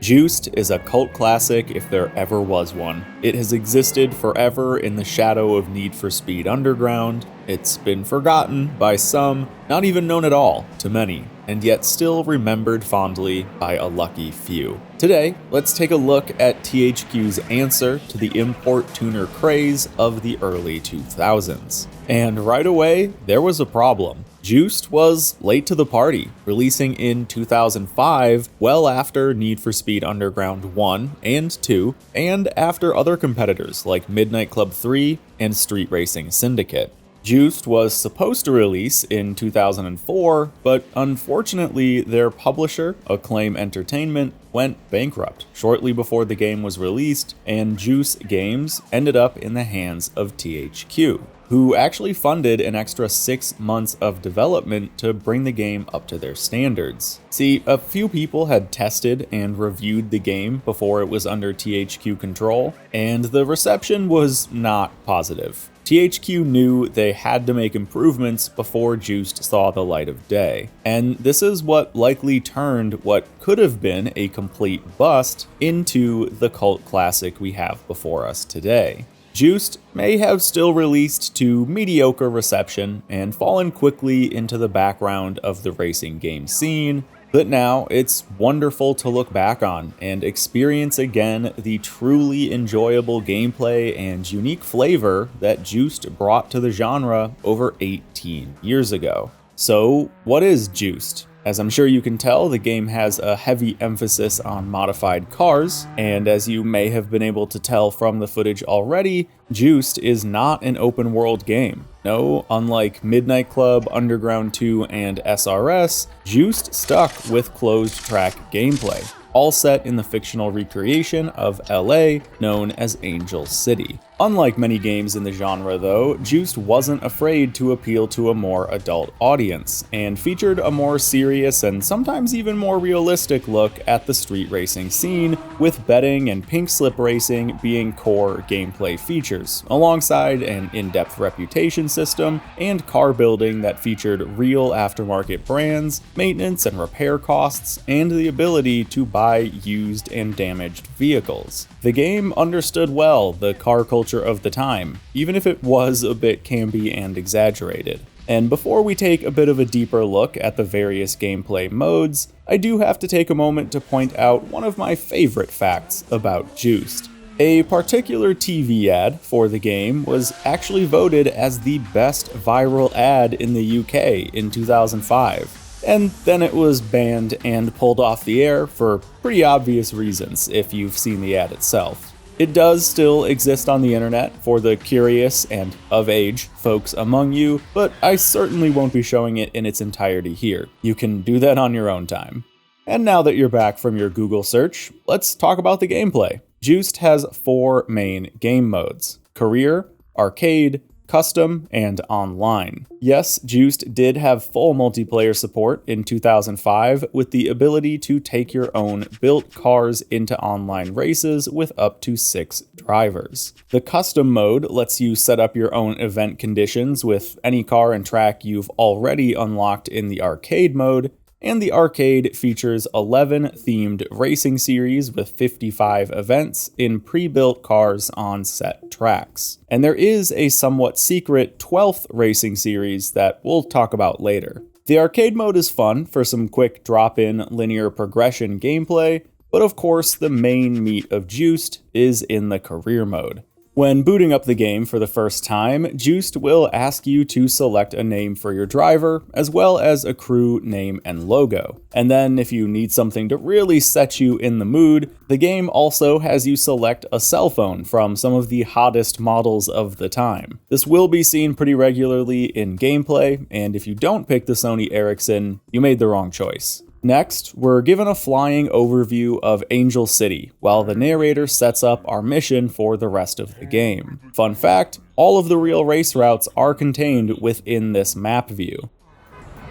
Juiced is a cult classic if there ever was one. It has existed forever in the shadow of Need for Speed Underground. It's been forgotten by some, not even known at all to many, and yet still remembered fondly by a lucky few. Today, let's take a look at THQ's answer to the import tuner craze of the early 2000s. And right away, there was a problem. Juiced was late to the party, releasing in 2005, well after Need for Speed Underground 1 and 2, and after other competitors like Midnight Club 3 and Street Racing Syndicate. Juiced was supposed to release in 2004, but unfortunately their publisher, Acclaim Entertainment, went bankrupt shortly before the game was released, and Juice Games ended up in the hands of THQ, who actually funded an extra 6 months of development to bring the game up to their standards. See, a few people had tested and reviewed the game before it was under THQ control, and the reception was not positive. THQ knew they had to make improvements before Juiced saw the light of day, and this is what likely turned what could have been a complete bust into the cult classic we have before us today. Juiced may have still released to mediocre reception and fallen quickly into the background of the racing game scene, but now it's wonderful to look back on and experience again the truly enjoyable gameplay and unique flavor that Juiced brought to the genre over 18 years ago. So, what is Juiced? As I'm sure you can tell, the game has a heavy emphasis on modified cars, and as you may have been able to tell from the footage already, Juiced is not an open world game. No, unlike Midnight Club, Underground 2, and SRS, Juiced stuck with closed track gameplay, all set in the fictional recreation of LA known as Angel City. Unlike many games in the genre though, Juiced wasn't afraid to appeal to a more adult audience, and featured a more serious and sometimes even more realistic look at the street racing scene, with betting and pink slip racing being core gameplay features, alongside an in-depth reputation system and car building that featured real aftermarket brands, maintenance and repair costs, and the ability to buy used and damaged vehicles. The game understood well the car culture of the time, even if it was a bit campy and exaggerated. And before we take a bit of a deeper look at the various gameplay modes, I do have to take a moment to point out one of my favorite facts about Juiced. A particular TV ad for the game was actually voted as the best viral ad in the UK in 2005. And then it was banned and pulled off the air for pretty obvious reasons if you've seen the ad itself. It does still exist on the internet for the curious and of age folks among you, but I certainly won't be showing it in its entirety here. You can do that on your own time. And now that you're back from your Google search, let's talk about the gameplay. Juiced has 4 main game modes: Career, Arcade, Custom, and Online. Yes, Juiced did have full multiplayer support in 2005 with the ability to take your own built cars into online races with up to 6 drivers. The Custom mode lets you set up your own event conditions with any car and track you've already unlocked in the Arcade mode, and the Arcade features 11 themed racing series with 55 events in pre-built cars on set tracks. And there is a somewhat secret 12th racing series that we'll talk about later. The Arcade mode is fun for some quick drop-in linear progression gameplay, but of course the main meat of Juiced is in the Career mode. When booting up the game for the first time, Juiced will ask you to select a name for your driver, as well as a crew name and logo. And then if you need something to really set you in the mood, the game also has you select a cell phone from some of the hottest models of the time. This will be seen pretty regularly in gameplay, and if you don't pick the Sony Ericsson, you made the wrong choice. Next, we're given a flying overview of Angel City, while the narrator sets up our mission for the rest of the game. Fun fact, all of the real race routes are contained within this map view.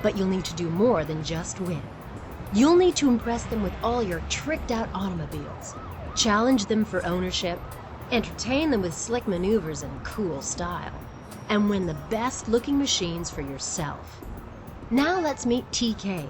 But you'll need to do more than just win. You'll need to impress them with all your tricked-out automobiles, challenge them for ownership, entertain them with slick maneuvers and cool style, and win the best-looking machines for yourself. Now let's meet TK.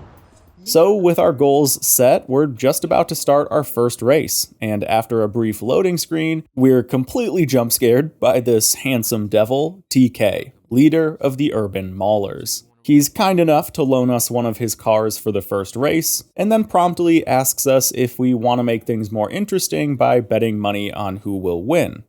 So with our goals set, we're just about to start our first race, and after a brief loading screen, we're completely jump scared by this handsome devil, TK, leader of the urban maulers. He's kind enough to loan us one of his cars for the first race, and then promptly asks us if we want to make things more interesting by betting money on who will win.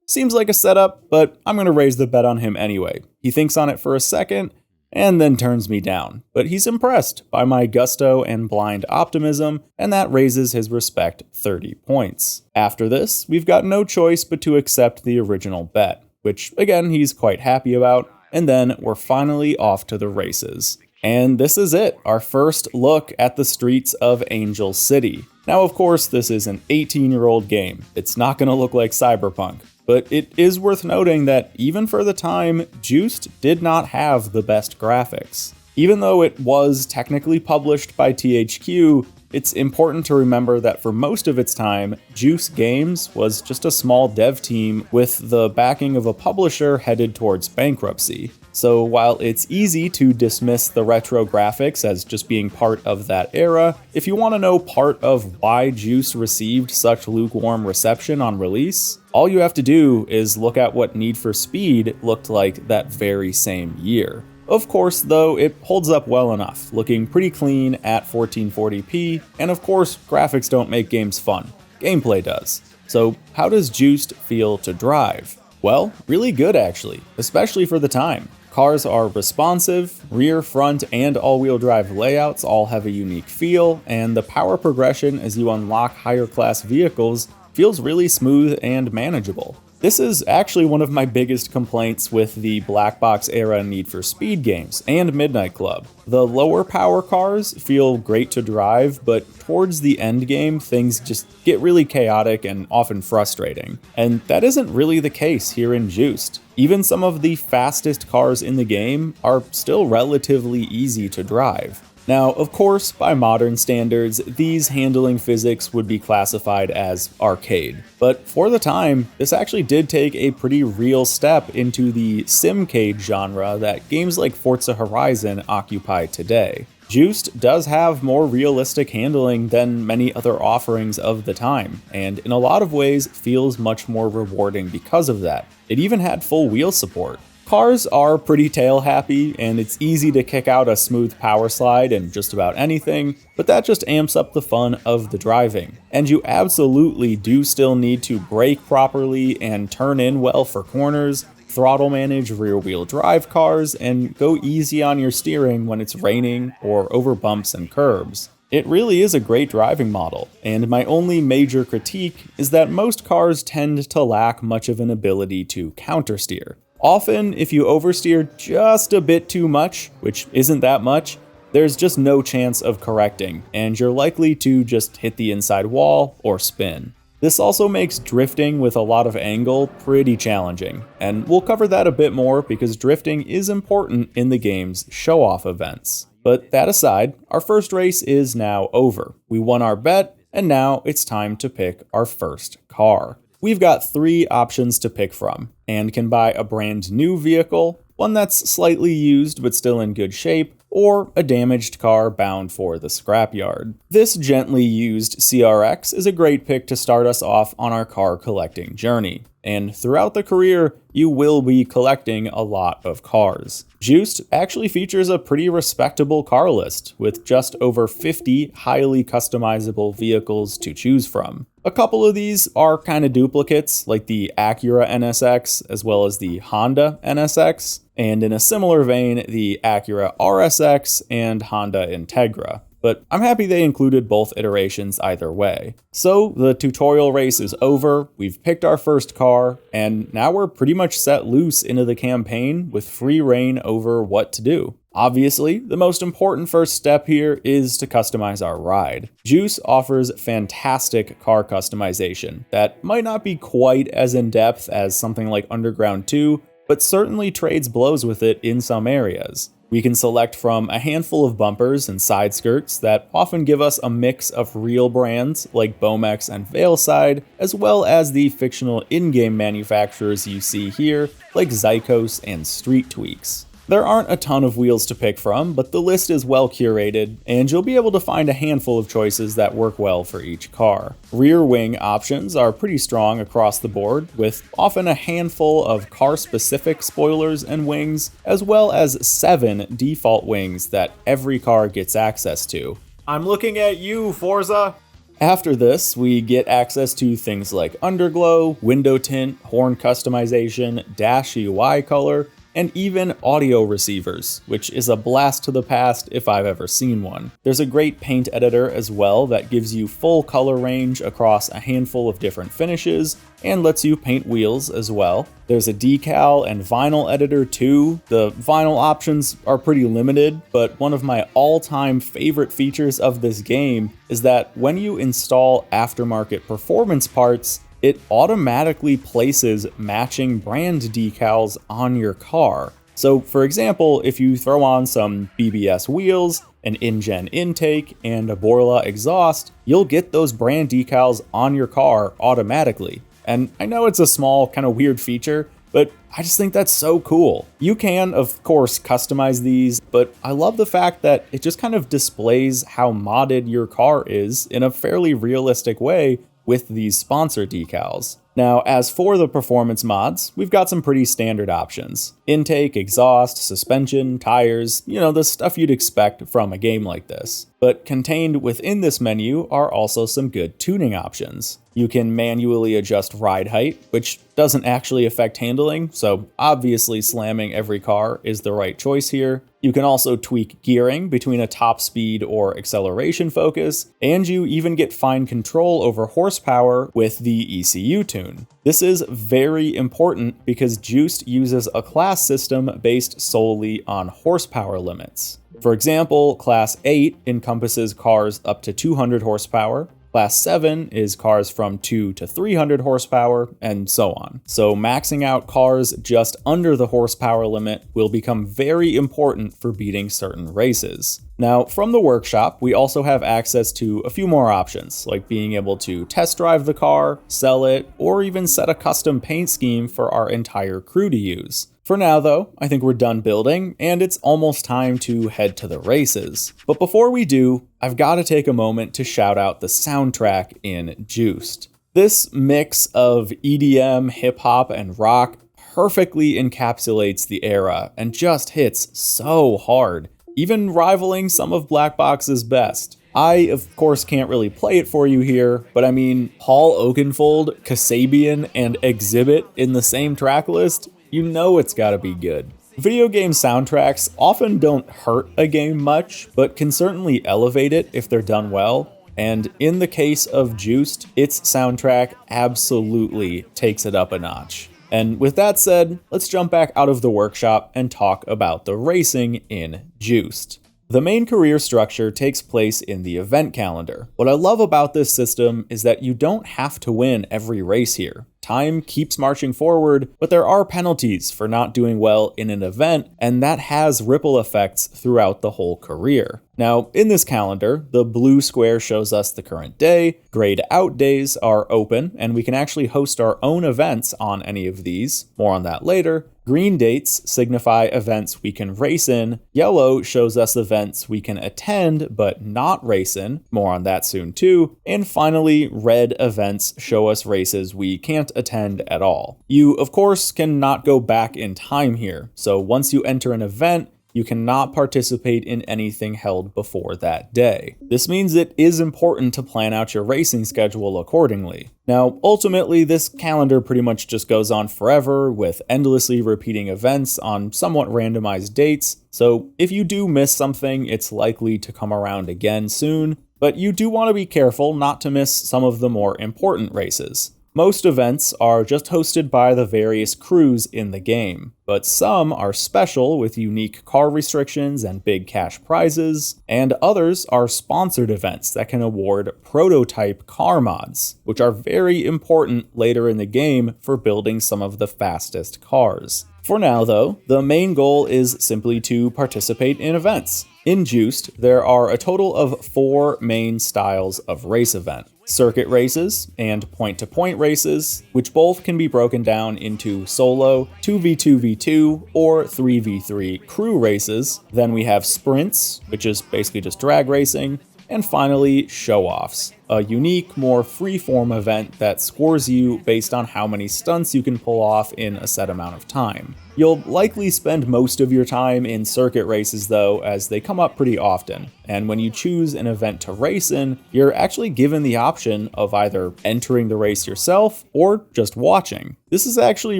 Seems like a setup, but I'm going to raise the bet on him anyway. He thinks on it for a second, and then turns me down. But he's impressed by my gusto and blind optimism, and that raises his respect 30 points. After this, we've got no choice but to accept the original bet, which again he's quite happy about, and then we're finally off to the races. And this is it, our first look at the streets of Angel City. Now of course this is an 18-year-old game, it's not going to look like Cyberpunk. But it is worth noting that even for the time, Juiced did not have the best graphics. Even though it was technically published by THQ, it's important to remember that for most of its time, Juice Games was just a small dev team with the backing of a publisher headed towards bankruptcy. So while it's easy to dismiss the retro graphics as just being part of that era, if you want to know part of why Juice received such lukewarm reception on release, all you have to do is look at what Need for Speed looked like that very same year. Of course, though, it holds up well enough, looking pretty clean at 1440p, and of course, graphics don't make games fun. Gameplay does. So how does Juiced feel to drive? Well, really good actually, especially for the time. Cars are responsive, rear, front, and all-wheel drive layouts all have a unique feel, and the power progression as you unlock higher class vehicles feels really smooth and manageable. This is actually one of my biggest complaints with the Black Box era Need for Speed games and Midnight Club. The lower power cars feel great to drive, but towards the end game, things just get really chaotic and often frustrating. And that isn't really the case here in Juiced. Even some of the fastest cars in the game are still relatively easy to drive. Now, of course, by modern standards, these handling physics would be classified as arcade. But for the time, this actually did take a pretty real step into the simcade genre that games like Forza Horizon occupy today. Juiced does have more realistic handling than many other offerings of the time, and in a lot of ways feels much more rewarding because of that. It even had full wheel support. Cars are pretty tail happy, and it's easy to kick out a smooth power slide in just about anything, but that just amps up the fun of the driving. And you absolutely do still need to brake properly and turn in well for corners, throttle manage rear-wheel drive cars, and go easy on your steering when it's raining or over bumps and curbs. It really is a great driving model, and my only major critique is that most cars tend to lack much of an ability to countersteer. Often, if you oversteer just a bit too much, which isn't that much, there's just no chance of correcting, and you're likely to just hit the inside wall or spin. This also makes drifting with a lot of angle pretty challenging, and we'll cover that a bit more because drifting is important in the game's show-off events. But that aside, our first race is now over. We won our bet, and now it's time to pick our first car. We've got 3 options to pick from, and can buy a brand new vehicle, one that's slightly used but still in good shape, or a damaged car bound for the scrapyard. This gently used CRX is a great pick to start us off on our car collecting journey, and throughout the career, you will be collecting a lot of cars. Juiced actually features a pretty respectable car list, with just over 50 highly customizable vehicles to choose from. A couple of these are kind of duplicates, like the Acura NSX as well as the Honda NSX, and in a similar vein, the Acura RSX and Honda Integra. But I'm happy they included both iterations either way. So the tutorial race is over, we've picked our first car, and now we're pretty much set loose into the campaign with free reign over what to do. Obviously, the most important first step here is to customize our ride. Juice offers fantastic car customization that might not be quite as in-depth as something like Underground 2, but certainly trades blows with it in some areas. We can select from a handful of bumpers and side skirts that often give us a mix of real brands like Bomex and Veilside, as well as the fictional in-game manufacturers you see here like Zykos and Street Tweaks. There aren't a ton of wheels to pick from, but the list is well curated, and you'll be able to find a handful of choices that work well for each car. Rear wing options are pretty strong across the board, with often a handful of car-specific spoilers and wings, as well as 7 default wings that every car gets access to. I'm looking at you, Forza! After this, we get access to things like underglow, window tint, horn customization, dash UI color, and even audio receivers, which is a blast to the past if I've ever seen one. There's a great paint editor as well that gives you full color range across a handful of different finishes and lets you paint wheels as well. There's a decal and vinyl editor too. The vinyl options are pretty limited, but one of my all-time favorite features of this game is that when you install aftermarket performance parts, it automatically places matching brand decals on your car. So for example, if you throw on some BBS wheels, an InGen intake, and a Borla exhaust, you'll get those brand decals on your car automatically. And I know it's a small, kind of weird feature, but I just think that's so cool. You can, of course, customize these, but I love the fact that it just kind of displays how modded your car is in a fairly realistic way with these sponsor decals. Now, as for the performance mods, we've got some pretty standard options. Intake, exhaust, suspension, tires, the stuff you'd expect from a game like this. But contained within this menu are also some good tuning options. You can manually adjust ride height, which doesn't actually affect handling, so obviously slamming every car is the right choice here. You can also tweak gearing between a top speed or acceleration focus, and you even get fine control over horsepower with the ECU tune. This is very important because Juiced uses a class system based solely on horsepower limits. For example, Class 8 encompasses cars up to 200 horsepower, Class 7 is cars from 2 to 300 horsepower, and so on. So maxing out cars just under the horsepower limit will become very important for beating certain races. Now, from the workshop, we also have access to a few more options, like being able to test drive the car, sell it, or even set a custom paint scheme for our entire crew to use. For now though, I think we're done building, and it's almost time to head to the races. But before we do, I've got to take a moment to shout out the soundtrack in Juiced. This mix of EDM, hip-hop, and rock perfectly encapsulates the era and just hits so hard, even rivaling some of Black Box's best. I, of course, can't really play it for you here, but I mean, Paul Oakenfold, Kasabian, and Exhibit in the same track list? You know it's gotta be good. Video game soundtracks often don't hurt a game much, but can certainly elevate it if they're done well. And in the case of Juiced, its soundtrack absolutely takes it up a notch. And with that said, let's jump back out of the workshop and talk about the racing in Juiced. The main career structure takes place in the event calendar. What I love about this system is that you don't have to win every race here. Time keeps marching forward, but there are penalties for not doing well in an event, and that has ripple effects throughout the whole career. Now, in this calendar, the blue square shows us the current day, grayed out days are open, and we can actually host our own events on any of these. More on that later. Green dates signify events we can race in. Yellow shows us events we can attend but not race in. More on that soon too. And finally, red events show us races we can't attend at all. You, of course, cannot go back in time here. So once you enter an event, you cannot participate in anything held before that day. This means it is important to plan out your racing schedule accordingly. Now, ultimately, this calendar pretty much just goes on forever with endlessly repeating events on somewhat randomized dates, so if you do miss something, it's likely to come around again soon, but you do want to be careful not to miss some of the more important races. Most events are just hosted by the various crews in the game, but some are special with unique car restrictions and big cash prizes, and others are sponsored events that can award prototype car mods, which are very important later in the game for building some of the fastest cars. For now though, the main goal is simply to participate in events. In Juiced, there are a total of 4 main styles of race event. Circuit races and point-to-point races, which both can be broken down into solo, 2v2v2, or 3v3 crew races. Then we have sprints, which is basically just drag racing, and finally, show-offs, a unique, more free-form event that scores you based on how many stunts you can pull off in a set amount of time. You'll likely spend most of your time in circuit races though, as they come up pretty often, and when you choose an event to race in, you're actually given the option of either entering the race yourself or just watching. This is actually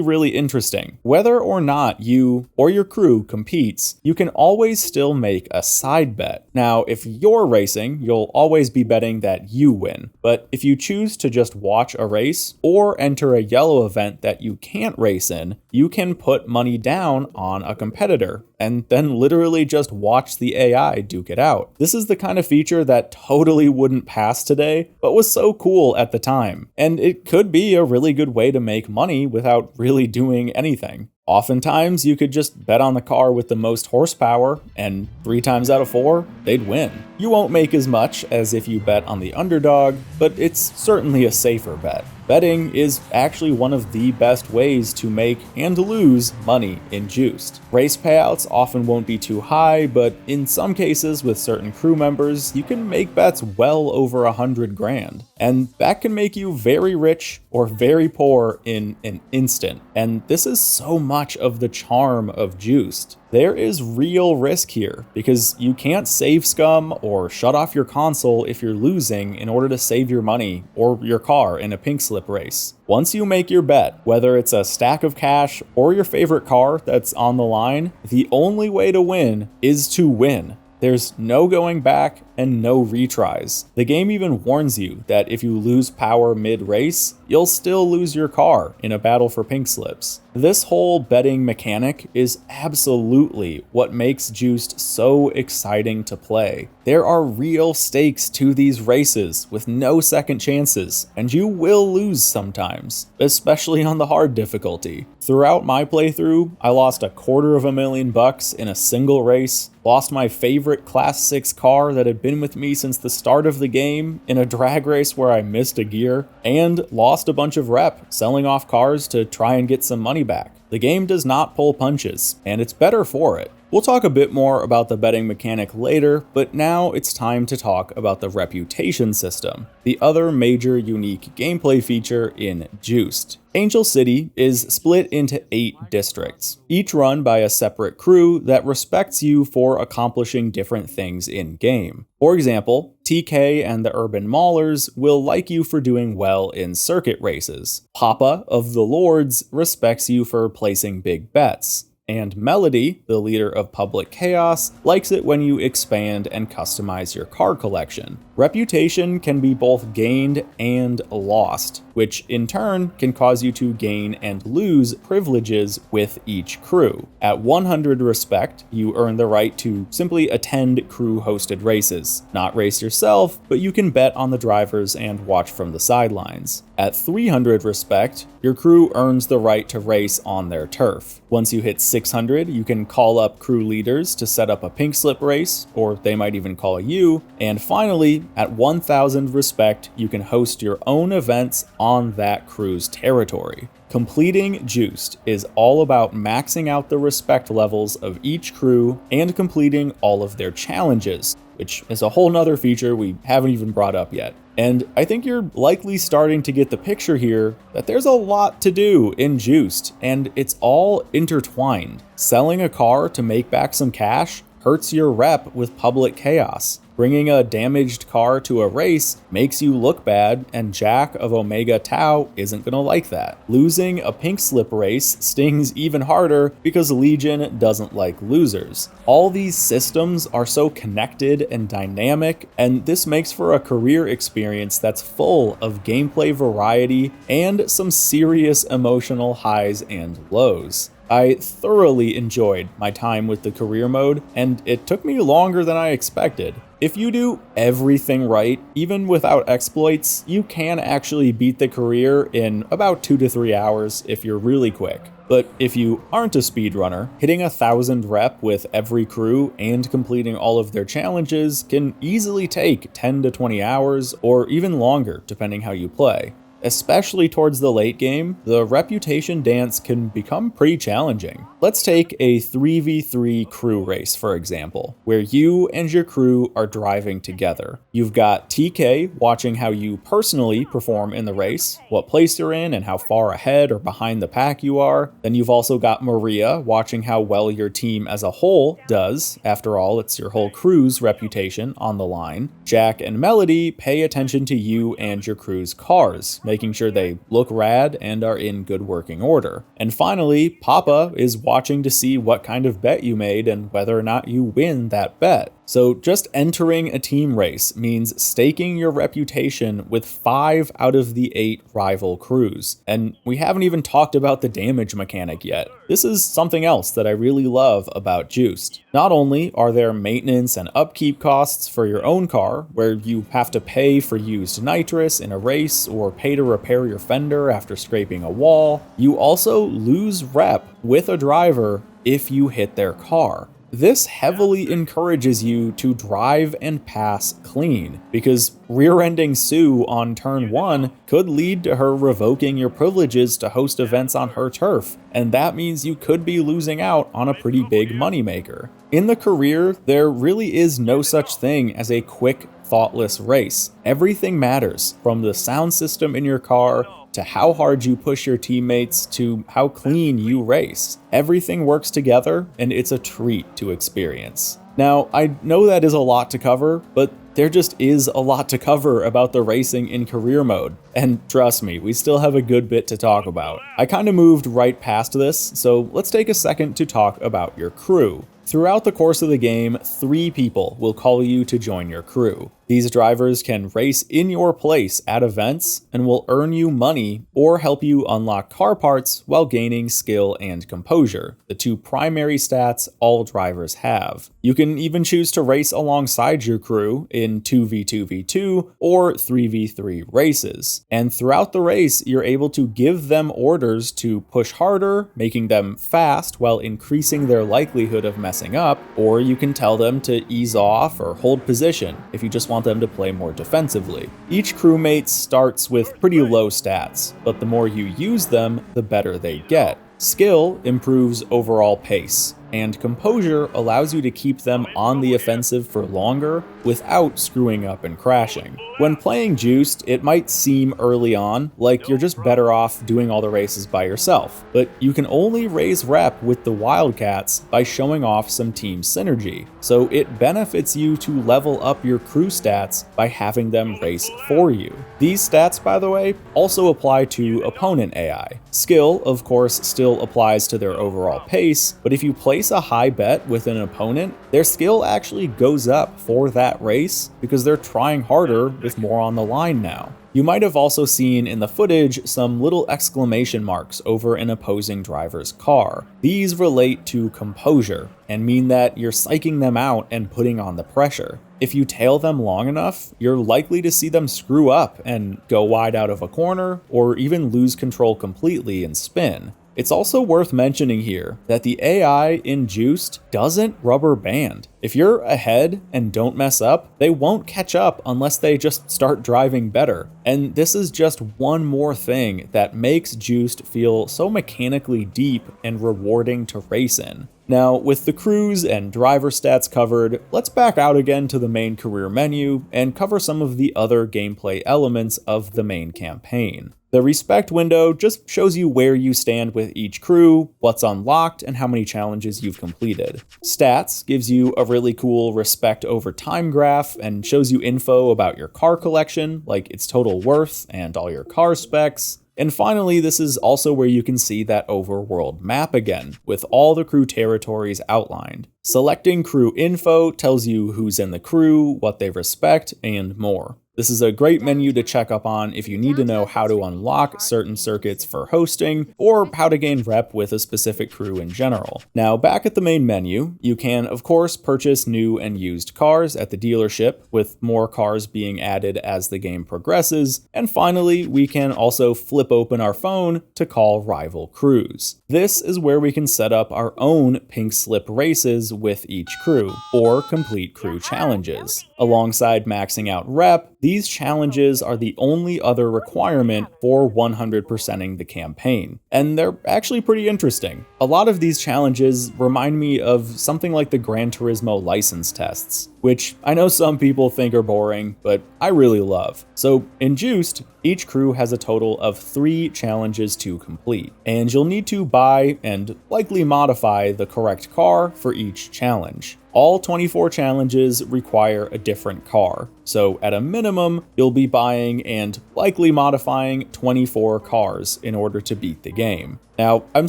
really interesting. Whether or not you or your crew competes, you can always still make a side bet. Now, if you're racing, you'll always be betting that you win, but if you choose to just watch a race or enter a yellow event that you can't race in, you can put money down on a competitor and then literally just watch the AI duke it out. This is the kind of feature that totally wouldn't pass today, but was so cool at the time. And it could be a really good way to make money without really doing anything. Oftentimes, you could just bet on the car with the most horsepower, and 3 times out of 4, they'd win. You won't make as much as if you bet on the underdog, but it's certainly a safer bet. Betting is actually one of the best ways to make and lose money in Juiced. Race payouts often won't be too high, but in some cases with certain crew members, you can make bets well over 100 grand. And that can make you very rich or very poor in an instant. And this is so much of the charm of Juiced. There is real risk here, because you can't save scum or shut off your console if you're losing in order to save your money or your car in a pink slip race. Once you make your bet, whether it's a stack of cash or your favorite car that's on the line, the only way to win is to win. There's no going back and no retries. The game even warns you that if you lose power mid-race, you'll still lose your car in a battle for pink slips. This whole betting mechanic is absolutely what makes Juiced so exciting to play. There are real stakes to these races with no second chances, and you will lose sometimes, especially on the hard difficulty. Throughout my playthrough, I lost $250,000 in a single race, lost my favorite Class 6 car that had been with me since the start of the game in a drag race where I missed a gear, and lost a bunch of rep selling off cars to try and get some money back. The game does not pull punches, and it's better for it. We'll talk a bit more about the betting mechanic later, but now it's time to talk about the reputation system, the other major unique gameplay feature in Juiced. Angel City is split into 8 districts, each run by a separate crew that respects you for accomplishing different things in-game. For example, TK and the Urban Maulers will like you for doing well in circuit races. Papa of the Lords respects you for placing big bets. And Melody, the leader of Public Chaos, likes it when you expand and customize your car collection. Reputation can be both gained and lost, which in turn can cause you to gain and lose privileges with each crew. At 100 respect, you earn the right to simply attend crew-hosted races. Not race yourself, but you can bet on the drivers and watch from the sidelines. At 300 respect, your crew earns the right to race on their turf. Once you hit 600, you can call up crew leaders to set up a pink slip race, or they might even call you. And finally, at 1000 respect, you can host your own events on that crew's territory. Completing Juiced is all about maxing out the respect levels of each crew and completing all of their challenges, which is a whole nother feature we haven't even brought up yet. And I think you're likely starting to get the picture here that there's a lot to do in Juiced, and it's all intertwined. Selling a car to make back some cash hurts your rep with Public Chaos. Bringing a damaged car to a race makes you look bad, and Jack of Omega Tau isn't gonna like that. Losing a pink slip race stings even harder because Legion doesn't like losers. All these systems are so connected and dynamic, and this makes for a career experience that's full of gameplay variety and some serious emotional highs and lows. I thoroughly enjoyed my time with the career mode, and it took me longer than I expected. If you do everything right, even without exploits, you can actually beat the career in about 2 to 3 hours if you're really quick. But if you aren't a speedrunner, hitting 1,000 rep with every crew and completing all of their challenges can easily take 10 to 20 hours or even longer depending how you play. Especially towards the late game, the reputation dance can become pretty challenging. Let's take a 3v3 crew race, for example, where you and your crew are driving together. You've got TK watching how you personally perform in the race, what place you're in and how far ahead or behind the pack you are. Then you've also got Maria watching how well your team as a whole does. After all, it's your whole crew's reputation on the line. Jack and Melody pay attention to you and your crew's cars, making sure they look rad and are in good working order. And finally, Papa is watching to see what kind of bet you made and whether or not you win that bet. So just entering a team race means staking your reputation with 5 out of the 8 rival crews. And we haven't even talked about the damage mechanic yet. This is something else that I really love about Juiced. Not only are there maintenance and upkeep costs for your own car, where you have to pay for used nitrous in a race or pay to repair your fender after scraping a wall, you also lose rep with a driver if you hit their car. This heavily encourages you to drive and pass clean, because rear-ending Sue on turn 1 could lead to her revoking your privileges to host events on her turf, and that means you could be losing out on a pretty big moneymaker. In the career, there really is no such thing as a quick, thoughtless race. Everything matters, from the sound system in your car to how hard you push your teammates to how clean you race. Everything works together, and it's a treat to experience. Now, I know that is a lot to cover, but there just is a lot to cover about the racing in career mode. And trust me, we still have a good bit to talk about. I kinda moved right past this, so let's take a second to talk about your crew. Throughout the course of the game, 3 people will call you to join your crew. These drivers can race in your place at events and will earn you money or help you unlock car parts while gaining skill and composure, the 2 primary stats all drivers have. You can even choose to race alongside your crew in 2v2v2 or 3v3 races. And throughout the race, you're able to give them orders to push harder, making them fast while increasing their likelihood of messing up, or you can tell them to ease off or hold position if you just want them to play more defensively. Each crewmate starts with pretty low stats, but the more you use them, the better they get. Skill improves overall pace, and composure allows you to keep them on the offensive for longer without screwing up and crashing. When playing Juiced, it might seem early on like you're just better off doing all the races by yourself, but you can only raise rep with the Wildcats by showing off some team synergy, so it benefits you to level up your crew stats by having them race for you. These stats, by the way, also apply to opponent AI. Skill, of course, still applies to their overall pace, but if you place a high bet with an opponent, their skill actually goes up for that race because they're trying harder with more on the line now. You might have also seen in the footage some little exclamation marks over an opposing driver's car. These relate to composure and mean that you're psyching them out and putting on the pressure. If you tail them long enough, you're likely to see them screw up and go wide out of a corner or even lose control completely and spin. It's also worth mentioning here that the AI in Juiced doesn't rubber band. If you're ahead and don't mess up, they won't catch up unless they just start driving better. And this is just one more thing that makes Juiced feel so mechanically deep and rewarding to race in. Now, with the crews and driver stats covered, let's back out again to the main career menu and cover some of the other gameplay elements of the main campaign. The respect window just shows you where you stand with each crew, what's unlocked, and how many challenges you've completed. Stats gives you a really cool respect over time graph and shows you info about your car collection, like its total worth and all your car specs. And finally, this is also where you can see that overworld map again, with all the crew territories outlined. Selecting crew info tells you who's in the crew, what they respect, and more. This is a great menu to check up on if you need to know how to unlock certain circuits for hosting, or how to gain rep with a specific crew in general. Now, back at the main menu, you can of course purchase new and used cars at the dealership, with more cars being added as the game progresses, and finally, we can also flip open our phone to call rival crews. This is where we can set up our own pink slip races with each crew, or complete crew challenges. Alongside maxing out rep, these challenges are the only other requirement for 100%ing the campaign, and they're actually pretty interesting. A lot of these challenges remind me of something like the Gran Turismo license tests, which I know some people think are boring, but I really love. So in Juiced, each crew has a total of 3 challenges to complete, and you'll need to buy and likely modify the correct car for each challenge. All 24 challenges require a different car, so at a minimum, you'll be buying and likely modifying 24 cars in order to beat the game. Now, I'm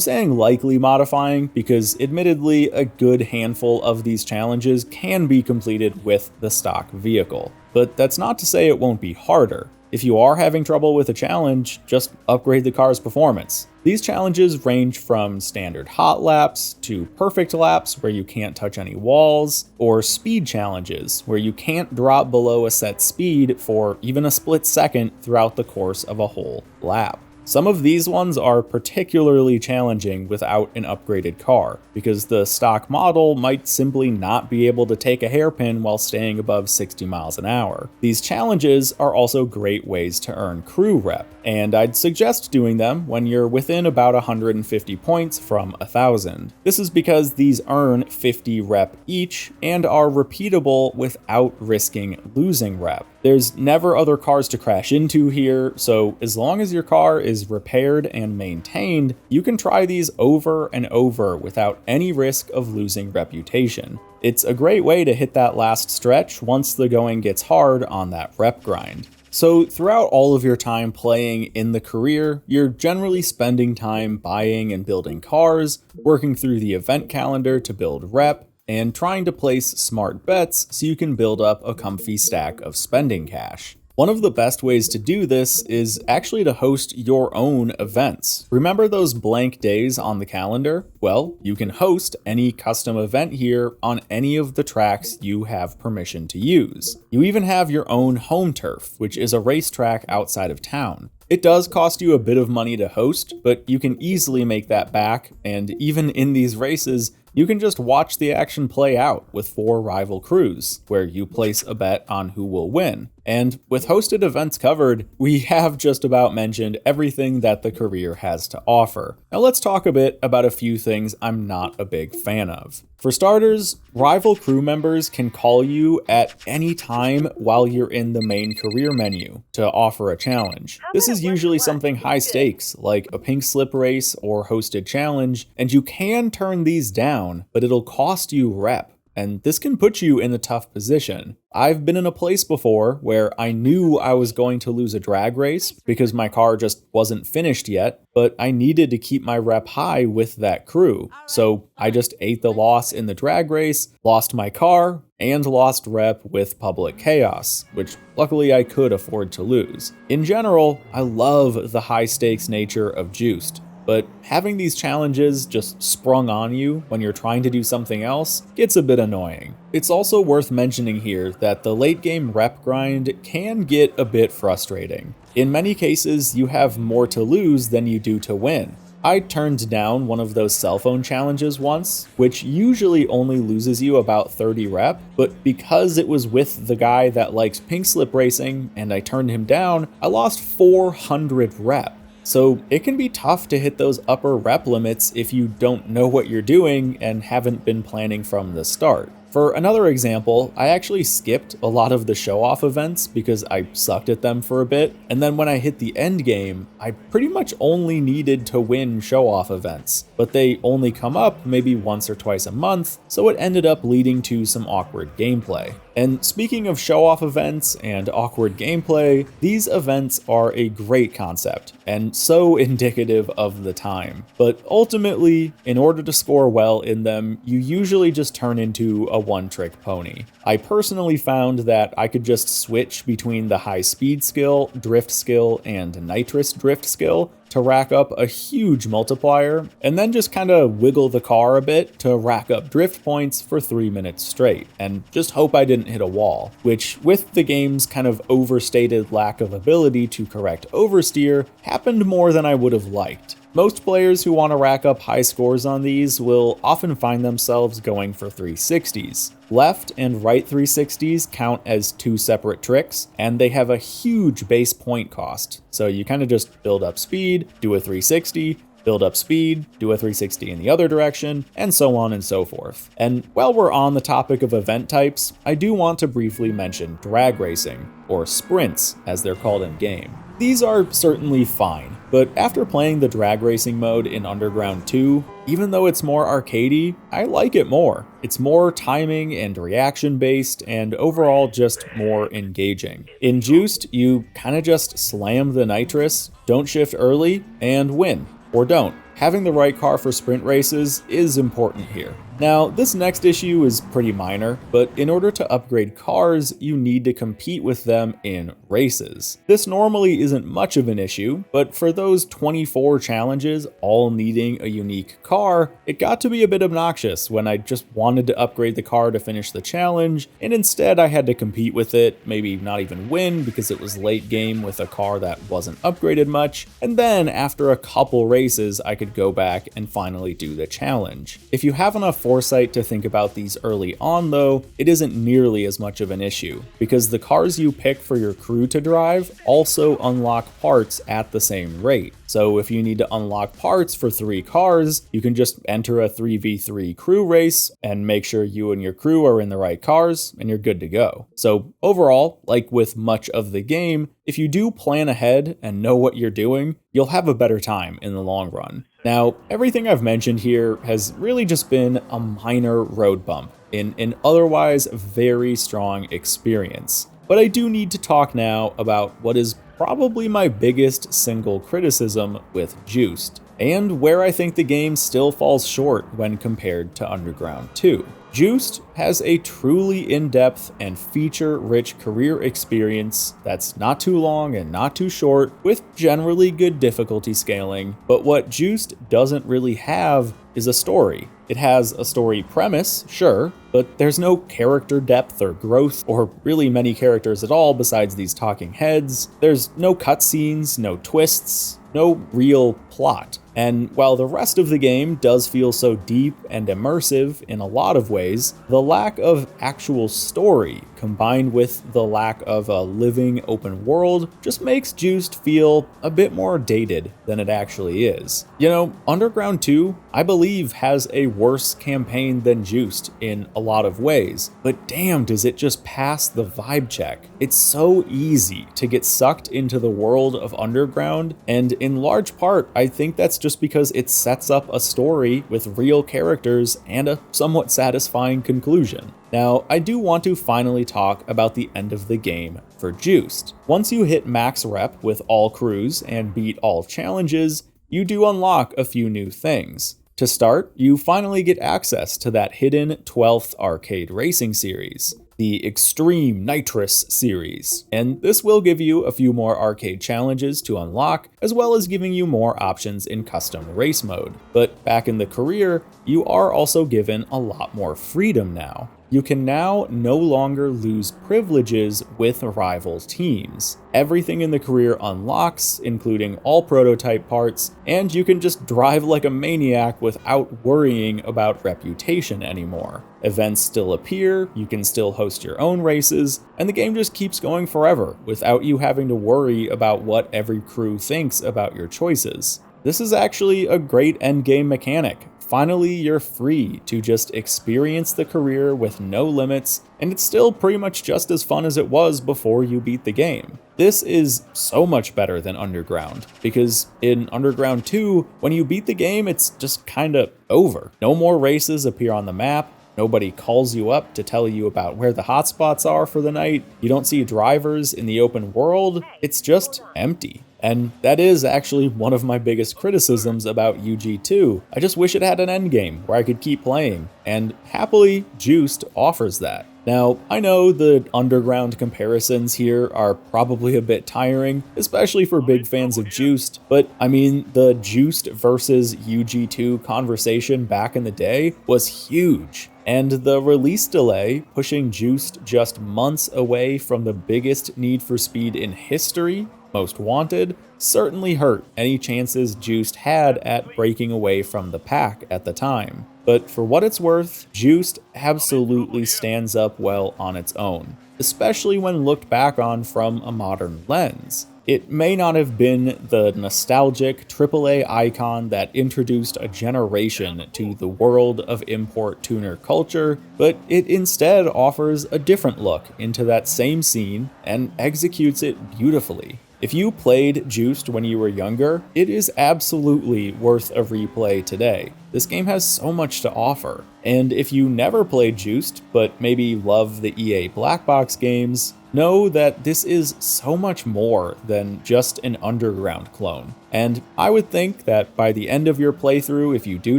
saying likely modifying because admittedly, a good handful of these challenges can be completed with the stock vehicle, but that's not to say it won't be harder. If you are having trouble with a challenge, just upgrade the car's performance. These challenges range from standard hot laps to perfect laps where you can't touch any walls, or speed challenges where you can't drop below a set speed for even a split second throughout the course of a whole lap. Some of these ones are particularly challenging without an upgraded car, because the stock model might simply not be able to take a hairpin while staying above 60 miles an hour. These challenges are also great ways to earn crew rep, and I'd suggest doing them when you're within about 150 points from 1,000. This is because these earn 50 rep each and are repeatable without risking losing rep. There's never other cars to crash into here, so as long as your car is repaired and maintained, you can try these over and over without any risk of losing reputation. It's a great way to hit that last stretch once the going gets hard on that rep grind. So throughout all of your time playing in the career, you're generally spending time buying and building cars, working through the event calendar to build rep, and trying to place smart bets so you can build up a comfy stack of spending cash. One of the best ways to do this is actually to host your own events. Remember those blank days on the calendar? Well, you can host any custom event here on any of the tracks you have permission to use. You even have your own home turf, which is a racetrack outside of town. It does cost you a bit of money to host, but you can easily make that back, and even in these races, you can just watch the action play out with 4 rival crews, where you place a bet on who will win. And with hosted events covered, we have just about mentioned everything that the career has to offer. Now let's talk a bit about a few things I'm not a big fan of. For starters, rival crew members can call you at any time while you're in the main career menu to offer a challenge. This is usually something high stakes, like a pink slip race or hosted challenge, and you can turn these down, but it'll cost you rep. And this can put you in a tough position. I've been in a place before where I knew I was going to lose a drag race because my car just wasn't finished yet, but I needed to keep my rep high with that crew. So I just ate the loss in the drag race, lost my car, and lost rep with public chaos, which luckily I could afford to lose. In general, I love the high stakes nature of Juiced, but having these challenges just sprung on you when you're trying to do something else gets a bit annoying. It's also worth mentioning here that the late game rep grind can get a bit frustrating. In many cases, you have more to lose than you do to win. I turned down one of those cell phone challenges once, which usually only loses you about 30 rep, but because it was with the guy that likes pink slip racing and I turned him down, I lost 400 rep. So it can be tough to hit those upper rep limits if you don't know what you're doing and haven't been planning from the start. For another example, I actually skipped a lot of the show-off events because I sucked at them for a bit, and then when I hit the end game, I pretty much only needed to win show-off events, but they only come up maybe once or twice a month, so it ended up leading to some awkward gameplay. And speaking of show-off events and awkward gameplay, these events are a great concept, and so indicative of the time. But ultimately, in order to score well in them, you usually just turn into a one-trick pony. I personally found that I could just switch between the high speed skill, drift skill, and nitrous drift skill to rack up a huge multiplier, and then just kinda wiggle the car a bit to rack up drift points for 3 minutes straight, and just hope I didn't hit a wall, which, with the game's kind of overstated lack of ability to correct oversteer, happened more than I would have liked. Most players who want to rack up high scores on these will often find themselves going for 360s. Left and right 360s count as two separate tricks, and they have a huge base point cost. So you kind of just build up speed, do a 360, build up speed, do a 360 in the other direction, and so on and so forth. And while we're on the topic of event types, I do want to briefly mention drag racing, or sprints as they're called in game. These are certainly fine, but after playing the drag racing mode in Underground 2, even though it's more arcadey, I like it more. It's more timing and reaction based, and overall just more engaging. In Juiced, you kinda just slam the nitrous, don't shift early, and win. Or don't. Having the right car for sprint races is important here. Now, this next issue is pretty minor, but in order to upgrade cars, you need to compete with them in races. This normally isn't much of an issue, but for those 24 challenges all needing a unique car, it got to be a bit obnoxious when I just wanted to upgrade the car to finish the challenge, and instead I had to compete with it, maybe not even win because it was late game with a car that wasn't upgraded much, and then after a couple races I could go back and finally do the challenge. If you have enough foresight to think about these early on though, it isn't nearly as much of an issue, because the cars you pick for your crew to drive also unlock parts at the same rate. So if you need to unlock parts for 3 cars, you can just enter a 3v3 crew race and make sure you and your crew are in the right cars and you're good to go. So overall, like with much of the game, if you do plan ahead and know what you're doing, you'll have a better time in the long run. Now, everything I've mentioned here has really just been a minor road bump in an otherwise very strong experience. But I do need to talk now about what is probably my biggest single criticism with Juiced, and where I think the game still falls short when compared to Underground 2. Juiced has a truly in-depth and feature-rich career experience that's not too long and not too short, with generally good difficulty scaling, but what Juiced doesn't really have is a story. It has a story premise, sure, but there's no character depth or growth, or really many characters at all besides these talking heads. There's no cutscenes, no twists, no real plot. And while the rest of the game does feel so deep and immersive in a lot of ways, the lack of actual story combined with the lack of a living open world just makes Juiced feel a bit more dated than it actually is. You know, Underground 2, I believe, has a worse campaign than Juiced in a lot of ways, but damn does it just pass the vibe check. It's so easy to get sucked into the world of Underground, and in large part, I think that's just because it sets up a story with real characters and a somewhat satisfying conclusion. Now, I do want to finally talk about the end of the game for Juiced. Once you hit max rep with all crews and beat all challenges, you do unlock a few new things. To start, you finally get access to that hidden 12th arcade racing series, the Extreme Nitrous series, and this will give you a few more arcade challenges to unlock, as well as giving you more options in custom race mode. But back in the career, you are also given a lot more freedom now. You can now no longer lose privileges with rival teams. Everything in the career unlocks, including all prototype parts, and you can just drive like a maniac without worrying about reputation anymore. Events still appear, you can still host your own races, and the game just keeps going forever without you having to worry about what every crew thinks about your choices. This is actually a great endgame mechanic. Finally, you're free to just experience the career with no limits, and it's still pretty much just as fun as it was before you beat the game. This is so much better than Underground, because in Underground 2, when you beat the game, it's just kinda over. No more races appear on the map, nobody calls you up to tell you about where the hotspots are for the night, you don't see drivers in the open world, it's just empty. And that is actually one of my biggest criticisms about UG2. I just wish it had an endgame where I could keep playing, and happily, Juiced offers that. Now, I know the underground comparisons here are probably a bit tiring, especially for big fans of Juiced, but I mean, the Juiced versus UG2 conversation back in the day was huge. And the release delay, pushing Juiced just months away from the biggest Need for Speed in history, Most Wanted, certainly hurt any chances Juiced had at breaking away from the pack at the time. But for what it's worth, Juiced absolutely stands up well on its own, especially when looked back on from a modern lens. It may not have been the nostalgic AAA icon that introduced a generation to the world of import tuner culture, but it instead offers a different look into that same scene and executes it beautifully. If you played Juiced when you were younger, it is absolutely worth a replay today. This game has so much to offer. And if you never played Juiced, but maybe love the EA Black Box games, know that this is so much more than just an underground clone. And I would think that by the end of your playthrough, if you do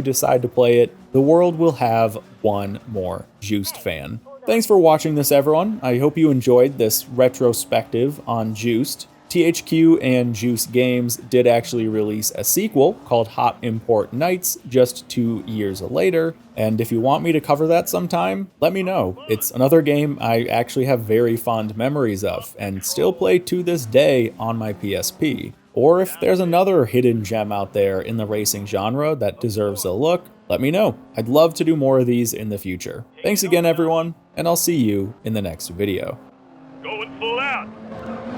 decide to play it, the world will have one more Juiced fan. Thanks for watching this, everyone. I hope you enjoyed this retrospective on Juiced. THQ and Juice Games did actually release a sequel called Hot Import Nights just 2 years later, and if you want me to cover that sometime, let me know. It's another game I actually have very fond memories of, and still play to this day on my PSP. Or if there's another hidden gem out there in the racing genre that deserves a look, let me know. I'd love to do more of these in the future. Thanks again, everyone, and I'll see you in the next video. Going full out.